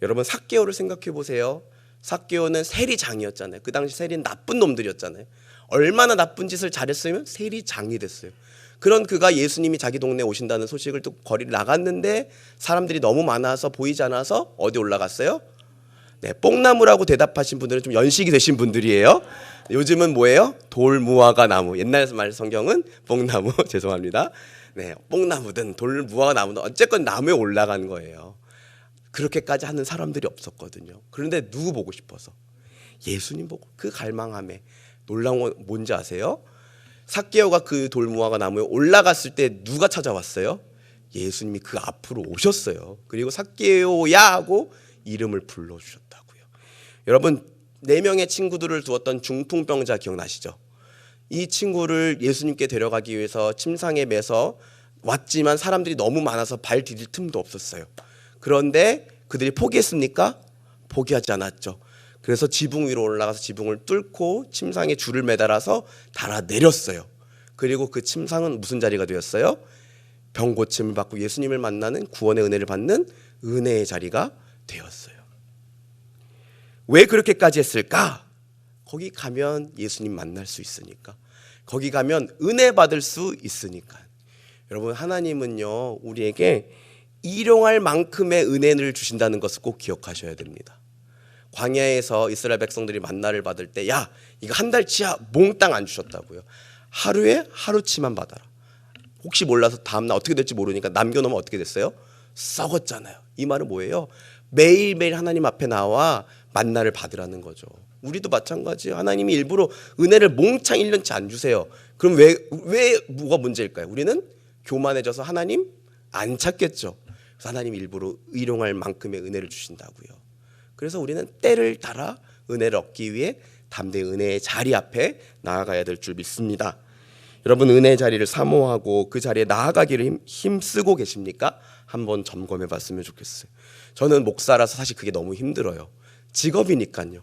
여러분, 삭개오를 생각해 보세요. 삭개오는 세리장이었잖아요. 그 당시 세리는 나쁜 놈들이었잖아요. 얼마나 나쁜 짓을 잘했으면 세리장이 됐어요. 그런 그가 예수님이 자기 동네에 오신다는 소식을 듣고 거리를 나갔는데 사람들이 너무 많아서 보이지 않아서 어디 올라갔어요? 네, 뽕나무라고 대답하신 분들은 좀 연식이 되신 분들이에요. 요즘은 뭐예요? 돌무화과 나무. 옛날 말 성경은 뽕나무. 죄송합니다. 네, 뽕나무든 돌무화과 나무든 어쨌건 나무에 올라간 거예요. 그렇게까지 하는 사람들이 없었거든요. 그런데 누구 보고 싶어서? 예수님 보고. 그 갈망함에 놀라운 건 뭔지 아세요? 삭개오가 그 돌무화과 나무에 올라갔을 때 누가 찾아왔어요? 예수님이 그 앞으로 오셨어요. 그리고 삭개오야 하고 이름을 불러주셨다고요. 여러분, 4명의 친구들을 두었던 중풍병자 기억나시죠? 이 친구를 예수님께 데려가기 위해서 침상에 매서 왔지만 사람들이 너무 많아서 발 디딜 틈도 없었어요. 그런데 그들이 포기했습니까? 포기하지 않았죠. 그래서 지붕 위로 올라가서 지붕을 뚫고 침상에 줄을 매달아서 달아내렸어요. 그리고 그 침상은 무슨 자리가 되었어요? 병 고침을 받고 예수님을 만나는 구원의 은혜를 받는 은혜의 자리가 되었어요. 왜 그렇게까지 했을까? 거기 가면 예수님 만날 수 있으니까. 거기 가면 은혜 받을 수 있으니까. 여러분, 하나님은요, 우리에게 일용할 만큼의 은혜를 주신다는 것을 꼭 기억하셔야 됩니다. 광야에서 이스라엘 백성들이 만나를 받을 때, 야, 이거 한 달치야 몽땅 안 주셨다고요. 하루에 하루치만 받아라. 혹시 몰라서 다음날 어떻게 될지 모르니까 남겨놓으면 어떻게 됐어요? 썩었잖아요. 이 말은 뭐예요? 매일매일 하나님 앞에 나와 만나를 받으라는 거죠. 우리도 마찬가지예요. 하나님이 일부러 은혜를 몽창 1년치 안 주세요. 그럼 왜 뭐가 문제일까요? 우리는 교만해져서 하나님 안 찾겠죠. 그래서 하나님 일부러 일용할 만큼의 은혜를 주신다고요. 그래서 우리는 때를 따라 은혜를 얻기 위해 담대히 은혜의 자리 앞에 나아가야 될 줄 믿습니다. 여러분, 은혜의 자리를 사모하고 그 자리에 나아가기를 힘쓰고 계십니까? 한번 점검해 봤으면 좋겠어요. 저는 목사라서 사실 그게 너무 힘들어요. 직업이니까요.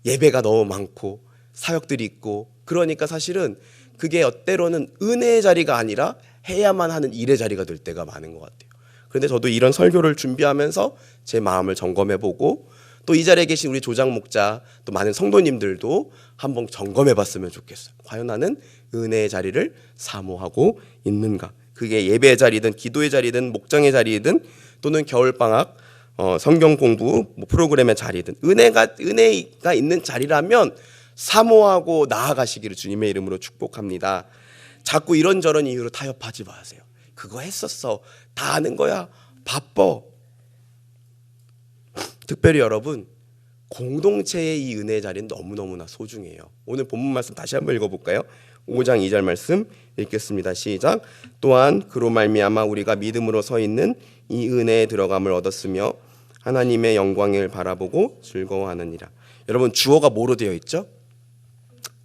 예배가 너무 많고 사역들이 있고, 그러니까 사실은 그게 때로는 은혜의 자리가 아니라 해야만 하는 일의 자리가 될 때가 많은 것 같아요. 그런데 저도 이런 설교를 준비하면서 제 마음을 점검해보고, 또 이 자리에 계신 우리 조장 목자, 또 많은 성도님들도 한번 점검해봤으면 좋겠어요. 과연 나는 은혜의 자리를 사모하고 있는가? 그게 예배의 자리든 기도의 자리든 목장의 자리든 또는 겨울방학 성경 공부 프로그램의 자리든 은혜가 있는 자리라면 사모하고 나아가시기를 주님의 이름으로 축복합니다. 자꾸 이런저런 이유로 타협하지 마세요. 그거 했었어, 다 아는 거야, 바빠. 특별히 여러분, 공동체의 이 은혜의 자리는 너무너무나 소중해요. 오늘 본문 말씀 다시 한번 읽어볼까요? 5장 2절 말씀 읽겠습니다. 시작. 또한 그로 말미암아 우리가 믿음으로 서 있는 이 은혜에 들어감을 얻었으며 하나님의 영광을 바라보고 즐거워하느니라. 여러분, 주어가 뭐로 되어 있죠?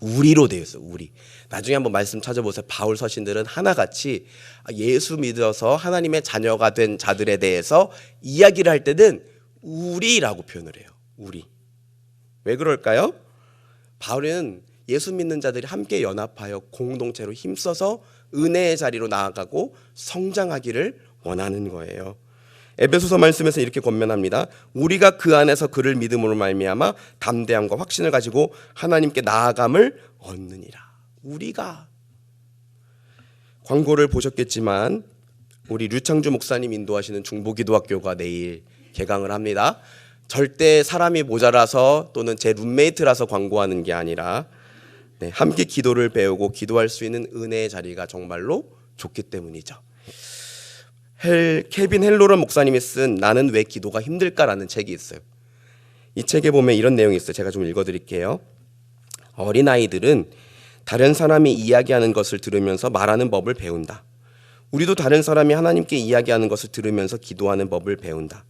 우리로 되어 있어요. 우리. 나중에 한번 말씀 찾아보세요. 바울 서신들은 하나같이 예수 믿어서 하나님의 자녀가 된 자들에 대해서 이야기를 할 때는 우리라고 표현을 해요. 우리. 왜 그럴까요? 바울은 예수 믿는 자들이 함께 연합하여 공동체로 힘써서 은혜의 자리로 나아가고 성장하기를 원하는 거예요. 에베소서 말씀에서 이렇게 권면합니다. 우리가 그 안에서 그를 믿음으로 말미암아 담대함과 확신을 가지고 하나님께 나아감을 얻느니라. 우리가. 광고를 보셨겠지만 우리 류창주 목사님 인도하시는 중보기도학교가 내일 개강을 합니다. 절대 사람이 모자라서 또는 제 룸메이트라서 광고하는 게 아니라 함께 기도를 배우고 기도할 수 있는 은혜의 자리가 정말로 좋기 때문이죠. 케빈 헬로런 목사님이 쓴 나는 왜 기도가 힘들까라는 책이 있어요. 이 책에 보면 이런 내용이 있어요. 제가 좀 읽어드릴게요. 어린아이들은 다른 사람이 이야기하는 것을 들으면서 말하는 법을 배운다. 우리도 다른 사람이 하나님께 이야기하는 것을 들으면서 기도하는 법을 배운다.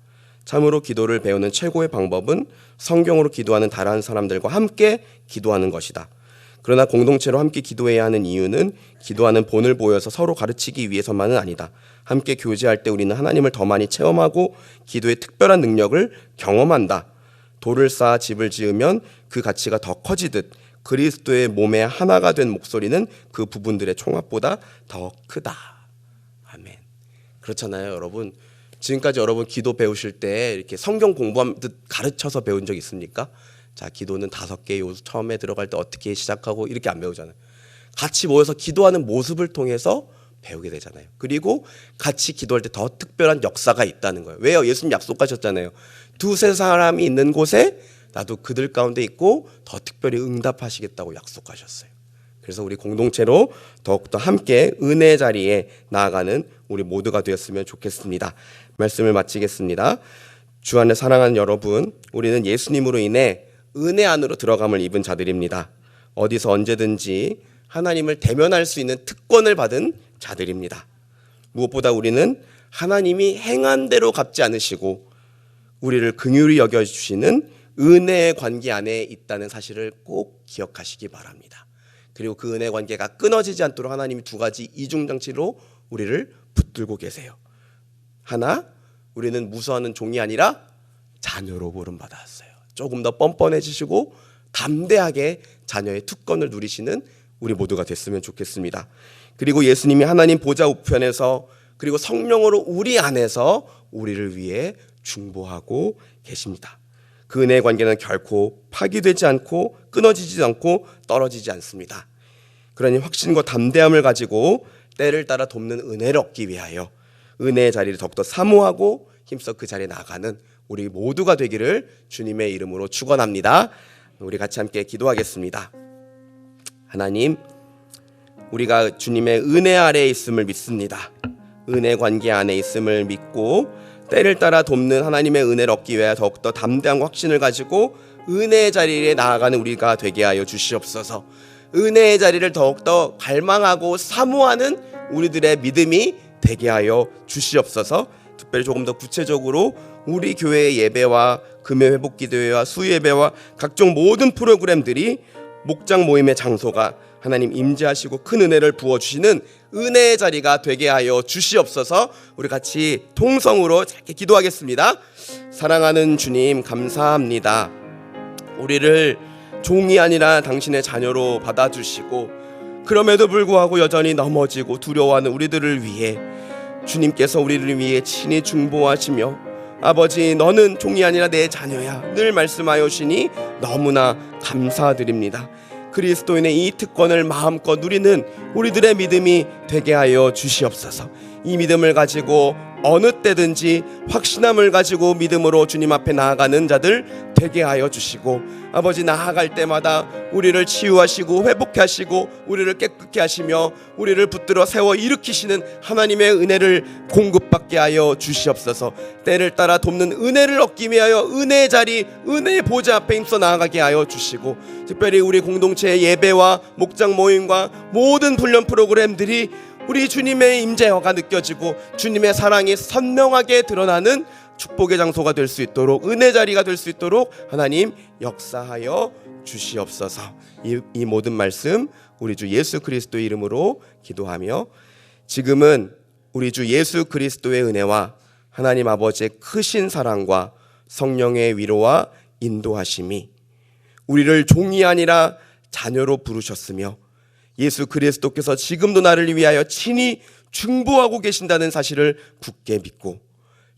참으로 기도를 배우는 최고의 방법은 성경으로 기도하는 다른 사람들과 함께 기도하는 것이다. 그러나 공동체로 함께 기도해야 하는 이유는 기도하는 본을 보여서 서로 가르치기 위해서만은 아니다. 함께 교제할 때 우리는 하나님을 더 많이 체험하고 기도의 특별한 능력을 경험한다. 돌을 쌓아 집을 지으면 그 가치가 더 커지듯 그리스도의 몸에 하나가 된 목소리는 그 부분들의 총합보다 더 크다. 아멘. 그렇잖아요, 여러분. 지금까지 여러분 기도 배우실 때 이렇게 성경 공부하듯 가르쳐서 배운 적 있습니까? 자, 기도는 5개 요소, 처음에 들어갈 때 어떻게 시작하고 이렇게 안 배우잖아요. 같이 모여서 기도하는 모습을 통해서 배우게 되잖아요. 그리고 같이 기도할 때 더 특별한 역사가 있다는 거예요. 왜요? 예수님 약속하셨잖아요. 2-3 사람이 있는 곳에 나도 그들 가운데 있고 더 특별히 응답하시겠다고 약속하셨어요. 그래서 우리 공동체로 더욱더 함께 은혜의 자리에 나아가는 우리 모두가 되었으면 좋겠습니다. 말씀을 마치겠습니다. 주 안에 사랑하는 여러분, 우리는 예수님으로 인해 은혜 안으로 들어감을 입은 자들입니다. 어디서 언제든지 하나님을 대면할 수 있는 특권을 받은 자들입니다. 무엇보다 우리는 하나님이 행한 대로 갚지 않으시고 우리를 긍휼히 여겨주시는 은혜의 관계 안에 있다는 사실을 꼭 기억하시기 바랍니다. 그리고 그 은혜 관계가 끊어지지 않도록 하나님이 두 가지 이중장치로 우리를 붙들고 계세요. 하나, 우리는 무수하는 종이 아니라 자녀로 부름받았어요. 조금 더 뻔뻔해지시고 담대하게 자녀의 특권을 누리시는 우리 모두가 됐으면 좋겠습니다. 그리고 예수님이 하나님 보좌 우편에서 그리고 성령으로 우리 안에서 우리를 위해 중보하고 계십니다. 그 은혜의 관계는 결코 파기되지 않고 끊어지지 않고 떨어지지 않습니다. 그러니 확신과 담대함을 가지고 때를 따라 돕는 은혜를 얻기 위하여 은혜의 자리를 더욱더 사모하고 힘써 그 자리에 나가는 우리 모두가 되기를 주님의 이름으로 축원합니다. 우리 같이 함께 기도하겠습니다. 하나님, 우리가 주님의 은혜 아래에 있음을 믿습니다. 은혜 관계 안에 있음을 믿고 때를 따라 돕는 하나님의 은혜를 얻기 위해 더욱더 담대한 확신을 가지고 은혜의 자리에 나아가는 우리가 되게 하여 주시옵소서. 은혜의 자리를 더욱더 갈망하고 사모하는 우리들의 믿음이 되게 하여 주시옵소서. 특별히 조금 더 구체적으로 우리 교회의 예배와 금요회복기도회와 수예배와 각종 모든 프로그램들이 목장 모임의 장소가 하나님 임재하시고 큰 은혜를 부어주시는 은혜의 자리가 되게 하여 주시옵소서. 우리 같이 통성으로 짧게 기도하겠습니다. 사랑하는 주님, 감사합니다. 우리를 종이 아니라 당신의 자녀로 받아주시고 그럼에도 불구하고 여전히 넘어지고 두려워하는 우리들을 위해 주님께서 우리를 위해 친히 중보하시며 아버지, 너는 종이 아니라 내 자녀야 늘 말씀하여 주시니 너무나 감사드립니다. 그리스도인의 이 특권을 마음껏 누리는 우리들의 믿음이 되게 하여 주시옵소서. 이 믿음을 가지고 어느 때든지 확신함을 가지고 믿음으로 주님 앞에 나아가는 자들 되게 하여 주시고 아버지, 나아갈 때마다 우리를 치유하시고 회복하시고 우리를 깨끗게 하시며 우리를 붙들어 세워 일으키시는 하나님의 은혜를 공급받게 하여 주시옵소서. 때를 따라 돕는 은혜를 얻기 위하여 은혜의 자리, 은혜의 보좌 앞에 힘써 나아가게 하여 주시고 특별히 우리 공동체의 예배와 목장 모임과 모든 훈련 프로그램들이 우리 주님의 임재가 느껴지고 주님의 사랑이 선명하게 드러나는 축복의 장소가 될 수 있도록 은혜 자리가 될 수 있도록 하나님 역사하여 주시옵소서. 이 모든 말씀 우리 주 예수 그리스도의 이름으로 기도하며 지금은 우리 주 예수 그리스도의 은혜와 하나님 아버지의 크신 사랑과 성령의 위로와 인도하심이 우리를 종이 아니라 자녀로 부르셨으며 예수 그리스도께서 지금도 나를 위하여 친히 중보하고 계신다는 사실을 굳게 믿고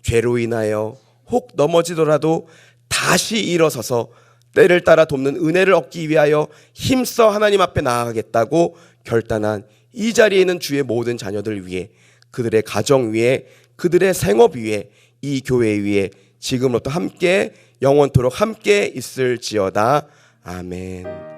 죄로 인하여 혹 넘어지더라도 다시 일어서서 때를 따라 돕는 은혜를 얻기 위하여 힘써 하나님 앞에 나아가겠다고 결단한 이 자리에 있는 주의 모든 자녀들 위해 그들의 가정 위에 그들의 생업 위에 이 교회 위에 지금부터 함께 영원토록 함께 있을지어다. 아멘.